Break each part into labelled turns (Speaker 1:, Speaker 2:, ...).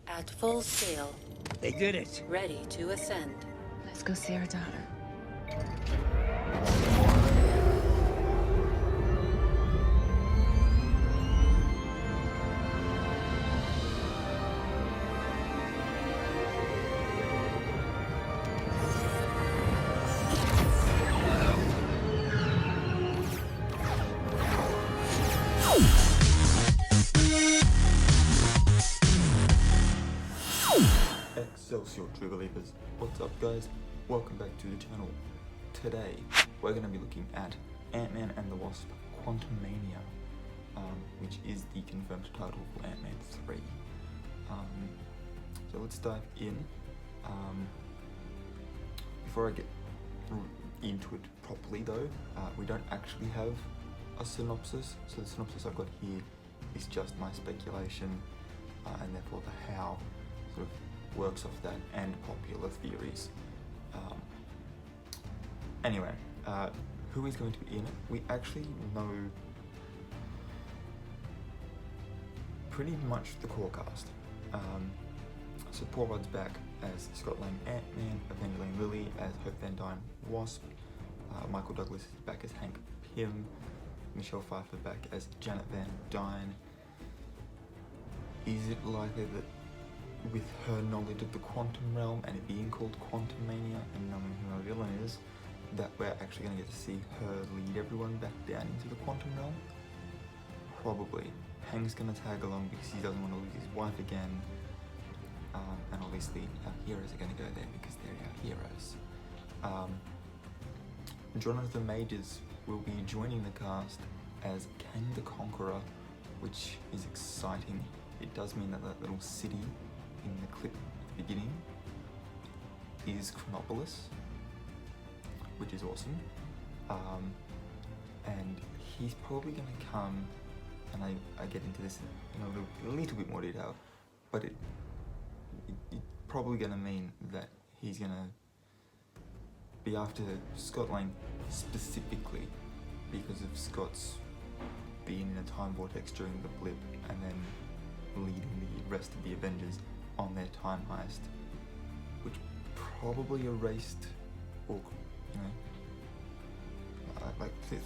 Speaker 1: at full scale,
Speaker 2: They did it.
Speaker 1: ready to ascend.
Speaker 3: Let's go see our daughter.
Speaker 4: Excelsior True Believers, what's up guys? Welcome back to the channel. Today we're going to be looking at Ant-Man and the Wasp Quantumania, which is the confirmed title for Ant-Man 3. So let's dive in. Before I get into it properly though, we don't actually have a synopsis, so the synopsis I've got here is just my speculation, and therefore the how sort of works off that and popular theories. Anyway, who is going to be in it? We actually know pretty much the core cast. So Paul Rudd's back as Scott Lang Ant-Man, Evangeline Lilly as Hope Van Dyne Wasp, Michael Douglas is back as Hank Pym, Michelle Pfeiffer back as Janet Van Dyne. Is it likely that with her knowledge of the quantum realm and it being called Quantumania and knowing who our villain is, that we're actually going to get to see her lead everyone back down into the quantum realm? Probably. Hank's going to tag along because he doesn't want to lose his wife again, and obviously our heroes are going to go there because they're our heroes. Jonathan Majors will be joining the cast as Kang the Conqueror, which is exciting. It does mean that that little city in the clip at the beginning is Chronopolis, which is awesome. And he's probably going to come, and I get into this in a little bit more detail, but it's probably going to mean that he's going to be after Scott Lang specifically because of Scott's being in a time vortex during the blip and then leading the rest of the Avengers on their time heist, which probably erased, or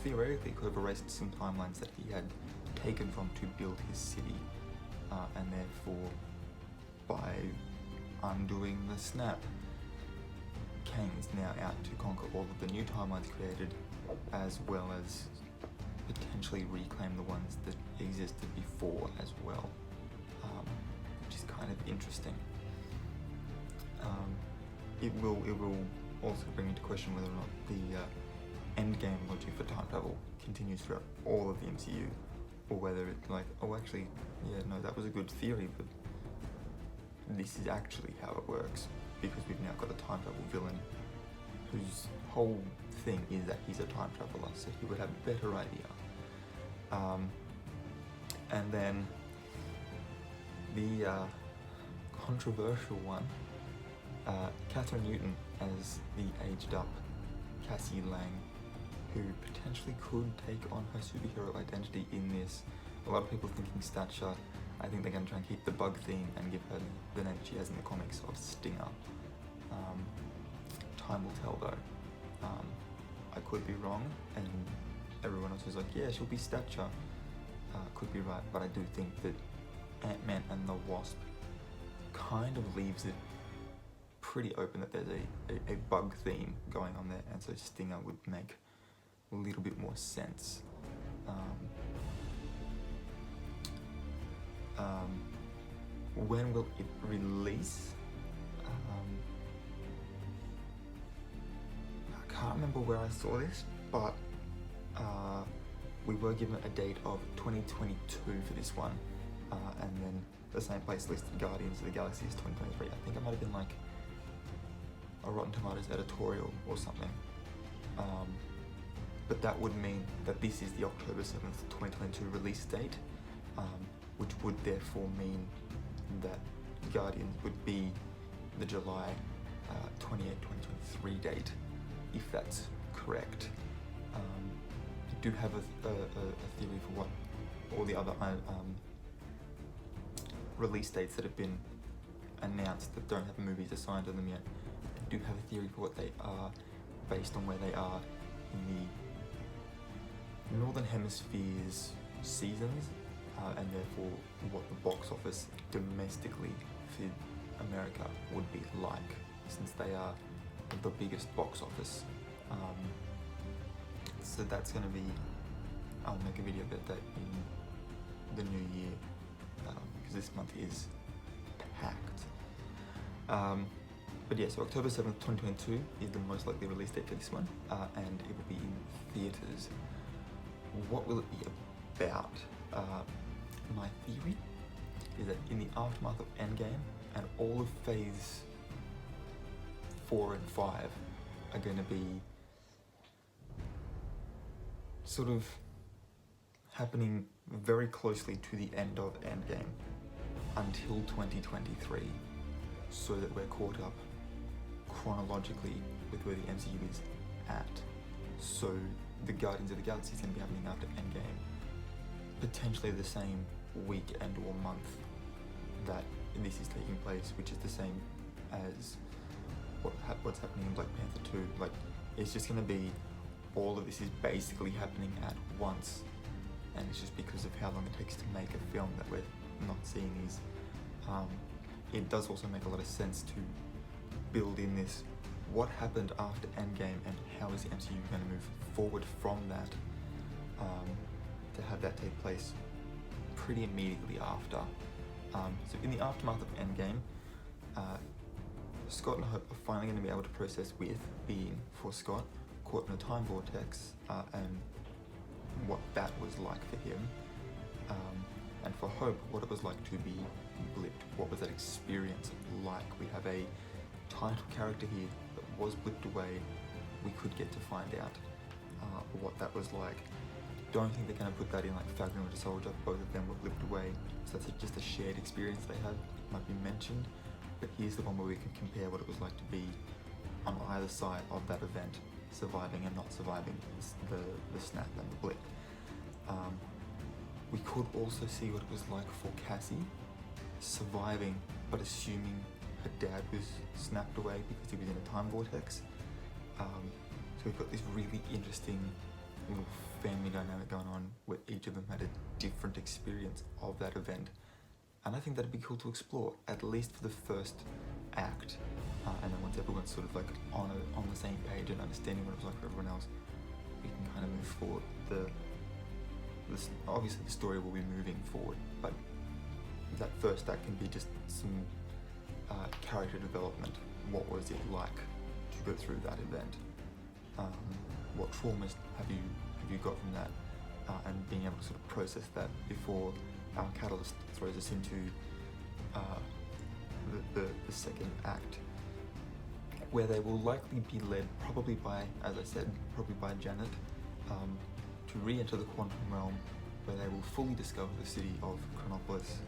Speaker 4: theoretically could have erased some timelines that he had taken from to build his city, and therefore by undoing the snap, Kang is now out to conquer all of the new timelines created, as well as potentially reclaim the ones that existed before as well. Which is kind of interesting. It will also bring into question whether or not the endgame logic for time travel continues throughout all of the MCU, or whether it's like, oh actually, yeah, no, that was a good theory, but this is actually how it works, because we've now got a time travel villain whose whole thing is that he's a time traveler, so he would have a better idea. And then the controversial one, Catherine Newton as the aged up Cassie Lang, who potentially could take on her superhero identity in this. A lot of people thinking Stature. I think they're going to try and keep the bug theme and give her the name she has in the comics of Stinger. Time will tell though. I could be wrong, and everyone else is like, yeah, she'll be Stature. Could be right, but I do think that Ant-Man and the Wasp kind of leaves it pretty open that there's a bug theme going on there, and so Stinger would make a little bit more sense. When will it release? I can't remember where I saw this, but we were given a date of 2022 for this one, and then the same place listed Guardians of the Galaxy is 2023. I think it might have been like a Rotten Tomatoes editorial or something. But that would mean that this is the October 7th, 2022 release date, which would therefore mean that Guardians would be the July 28, 2023 date, if that's correct. I do have a theory for what all the other release dates that have been announced that don't have movies assigned to them yet. I do have a theory for what they are, based on where they are in the Northern Hemisphere's seasons, and therefore what the box office domestically for America would be like, since they are the biggest box office. So that's going to be, I'll make a video about that in the new year, because this month is packed. But yeah, so October 7th, 2022 is the most likely release date for this one, and it will be in theatres. What will it be about? My theory is that in the aftermath of Endgame and all of Phase 4 and 5 are going to be sort of happening very closely to the end of Endgame until 2023, so that we're caught up chronologically with where the MCU is at. So the Guardians of the Galaxy is going to be happening after Endgame, potentially the same week and or month that this is taking place, which is the same as what's happening in Black Panther 2. Like, it's just going to be, all of this is basically happening at once, and it's just because of how long it takes to make a film that we're not seeing these. It does also make a lot of sense to build in this, what happened after Endgame and how is the MCU going to move forward from that, to have that take place pretty immediately after. So in the aftermath of Endgame, Scott and Hope are finally going to be able to process with being, for Scott, caught in a time vortex, and what that was like for him, and for Hope, what it was like to be blipped. What was that experience like? We have a title character here that was blipped away. We could get to find out what that was like. Don't think they're going to put that in like Falcon and Winter Soldier. Both of them were blipped away, so that's just a shared experience they had. It might be mentioned, but here's the one where we can compare what it was like to be on either side of that event, surviving and not surviving the snap and the blip. We could also see what it was like for Cassie, surviving but assuming her dad was snapped away because he was in a time vortex. So we've got this really interesting little family dynamic going on where each of them had a different experience of that event, and I think that'd be cool to explore, at least for the first act, and then once everyone's sort of like on the same page and understanding what it was like for everyone else, we can kind of move forward. Obviously the story will be moving forward, but that first act can be just some character development. What was it like to go through that event? What traumas have you got from that, and being able to sort of process that before our catalyst throws us into the second act, where they will likely be led, probably by, as I said, probably by Janet, to re-enter the quantum realm, where they will fully discover the city of Chronopolis,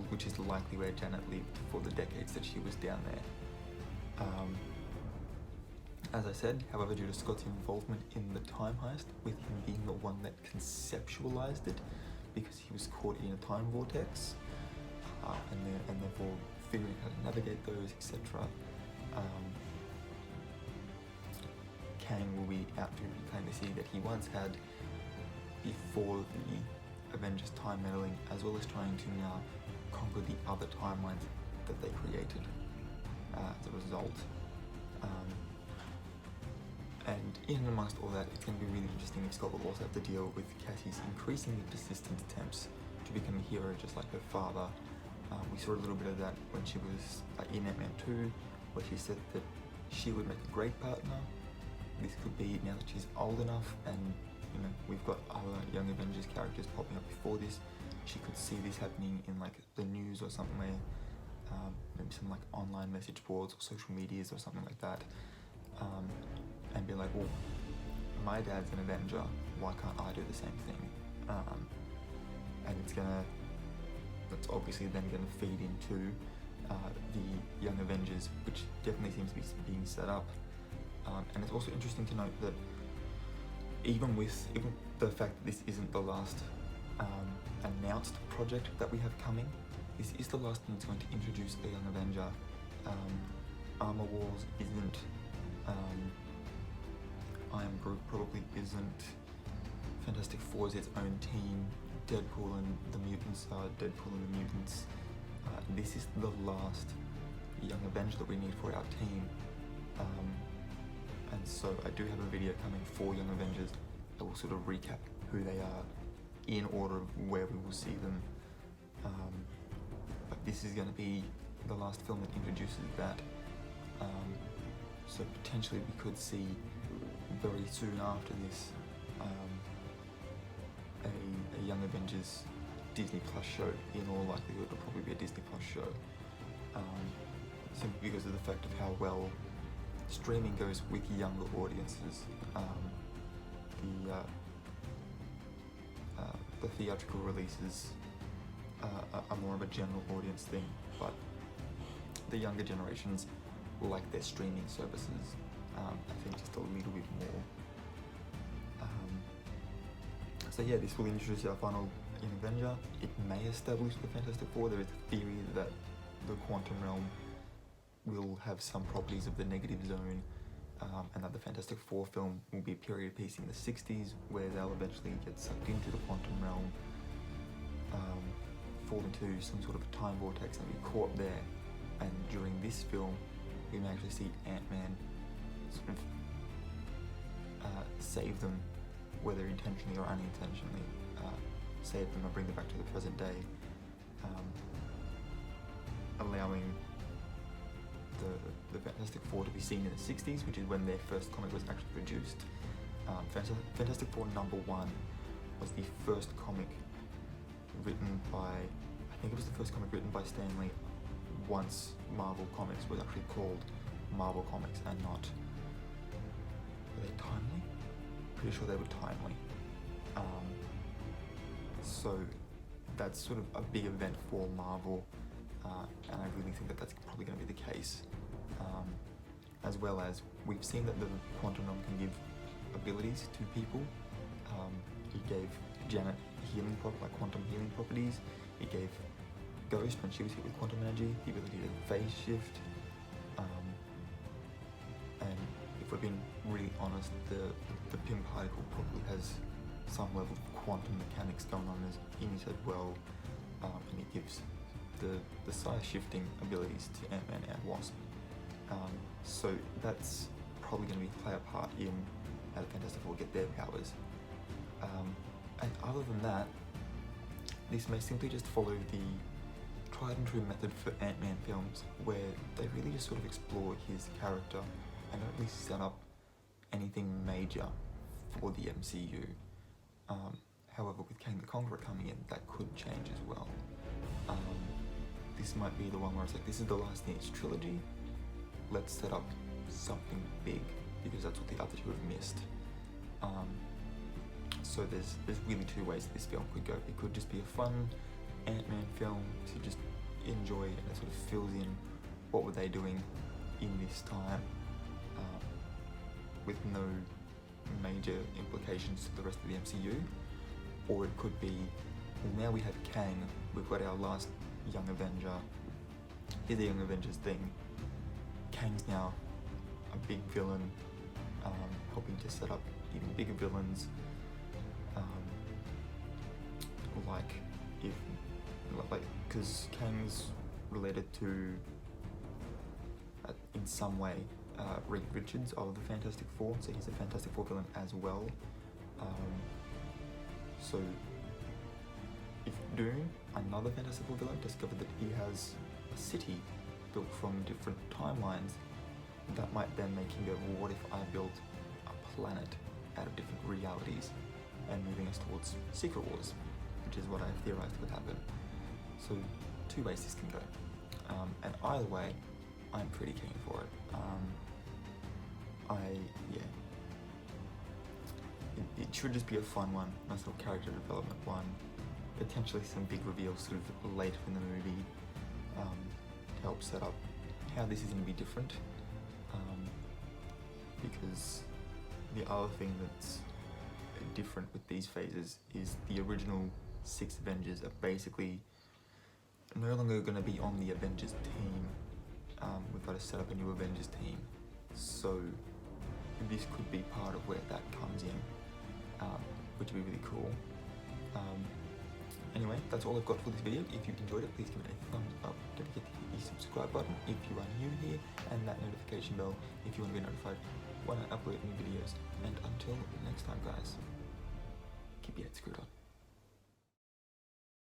Speaker 4: which is likely where Janet lived for the decades that she was down there. As I said, however, due to Scott's involvement in the time heist, with him being the one that conceptualized it, because he was caught in a time vortex, and therefore figuring how to navigate those, etc. Kang will be out to reclaim the city that he once had before the Avengers time meddling, as well as trying to now conquer the other timelines that they created as a result. And in and amongst all that, it's going to be really interesting if Scott will also have to deal with Cassie's increasingly persistent attempts to become a hero just like her father. We saw a little bit of that when she was in Ant-Man 2, where she said that she would make a great partner. This could be now that she's old enough, and we've got other Young Avengers characters popping up before this. She could see this happening in like the news or somewhere, maybe some like online message boards or social medias or something like that, and be like, well, my dad's an Avenger, why can't I do the same thing? And that's obviously then going to feed into the Young Avengers, which definitely seems to be being set up. And it's also interesting to note that even the fact that this isn't the last announced project that we have coming, this is the last one that's going to introduce a young Avenger. Armor Wars isn't, Iron Group probably isn't, Fantastic Four is its own team, Deadpool and the Mutants are Deadpool and the Mutants. This is the last young Avenger that we need for our team. And so I do have a video coming for Young Avengers that will sort of recap who they are in order of where we will see them. But this is going to be the last film that introduces that. So potentially we could see very soon after this a Young Avengers Disney Plus show. In all likelihood, it'll probably be a Disney Plus show. Simply because of the fact of how well streaming goes with younger audiences. The theatrical releases are more of a general audience thing, but the younger generations like their streaming services, I think, just a little bit more. So yeah, this will introduce our final Young Avenger. It may establish the Fantastic Four. There is a theory that the Quantum Realm will have some properties of the negative zone, and that the Fantastic Four film will be a period piece in the 60s where they'll eventually get sucked into the Quantum Realm, fall into some sort of a time vortex and be caught there. And during this film, we may actually see Ant-Man sort of save them, whether intentionally or unintentionally, save them and bring them back to the present day, allowing the Fantastic Four to be seen in the 60s, which is when their first comic was actually produced. Fantastic Four #1 was the first comic written by, I think it was the first comic written by Stan Lee once Marvel Comics was actually called Marvel Comics and not, were they Timely? Pretty sure they were Timely. So that's sort of a big event for Marvel, and I really think that that's probably going to be the case. As well as we've seen that the Quantum Realm can give abilities to people. It gave Janet healing, like quantum healing properties. It gave Ghost, when she was hit with quantum energy, the ability to phase shift. And if we're being really honest, the Pym particle probably has some level of quantum mechanics going on in it as well, and it gives the size shifting abilities to Ant-Man and Wasp. So that's probably going to play a part in how the Fantastic Four get their powers. And other than that, this may simply just follow the tried and true method for Ant-Man films, where they really just sort of explore his character and don't really set up anything major for the MCU. However, with Kang the Conqueror coming in, that could change as well. This might be the one where it's like, this is the last in each trilogy, let's set up something big, because that's what the other two have missed. So there's really two ways this film could go. It could just be a fun Ant-Man film to just enjoy, and it sort of fills in what were they doing in this time, with no major implications to the rest of the MCU. Or it could be, well, now we have Kang, we've got our last Young Avenger, here's the Young Avengers thing. Kang's now a big villain, helping to set up even bigger villains, because Kang's related to, in some way, Reed Richards of the Fantastic Four, so he's a Fantastic Four villain as well. So if Doom, another Fantastic Four villain, discovered that he has a city built from different timelines, that might then make him go, well, what if I built a planet out of different realities, and moving us towards Secret Wars, which is what I've theorized would happen. So two ways this can go, and either way, I'm pretty keen for it. It should just be a fun one, nice little character development one, potentially some big reveals sort of later in the movie, to help set up how this is going to be different, because the other thing that's different with these phases is the original 6 Avengers are basically no longer going to be on the Avengers team. We've got to set up a new Avengers team, so this could be part of where that comes in, which would be really cool. Anyway, that's all I've got for this video. If you enjoyed it, please give it a thumbs up. Don't forget to hit the subscribe button if you are new here, and that notification bell if you want to be notified when I upload new videos. And until next time, guys, keep your head screwed on.